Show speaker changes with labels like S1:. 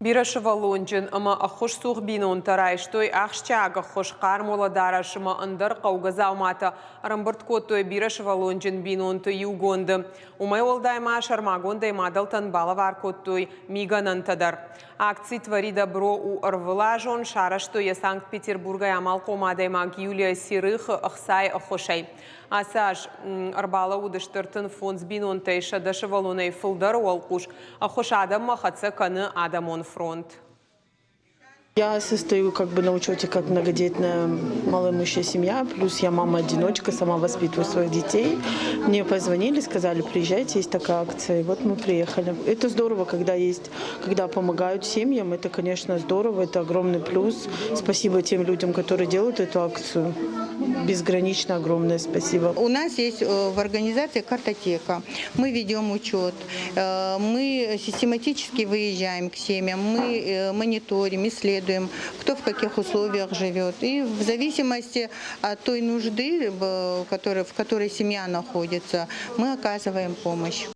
S1: Бирашева Лонжин, ама ахош сух бинон тарайштой ахшчага хош кармола дарашыма андыр қауғыза умата рамбырт коттой Бирашева Лонжин бинон то югонды. Умай олдайма шармагондай мадалтан балавар коттой миганан тадар. Акции твори добро у Арвылажон шараштой Санкт-Петербурга ямал комадайма Юлия Сирых ахсай ахошай. Асаж арбала удыштыртын фонс бинон тейша дашевалунай фылдар олкуш ахош адам махаца каны адамон фронт.
S2: Я состою на учете как многодетная малоимущая семья, плюс я мама-одиночка, сама воспитываю своих детей. Мне позвонили, сказали, приезжайте, есть такая акция, и вот мы приехали. Это здорово, когда помогают семьям, это, конечно, здорово, это огромный плюс. Спасибо тем людям, которые делают эту акцию. Безгранично огромное спасибо.
S3: У нас есть в организации картотека. Мы ведем учет, мы систематически выезжаем к семьям, мы мониторим, исследуем, кто в каких условиях живет. И в зависимости от той нужды, в которой семья находится, мы оказываем помощь.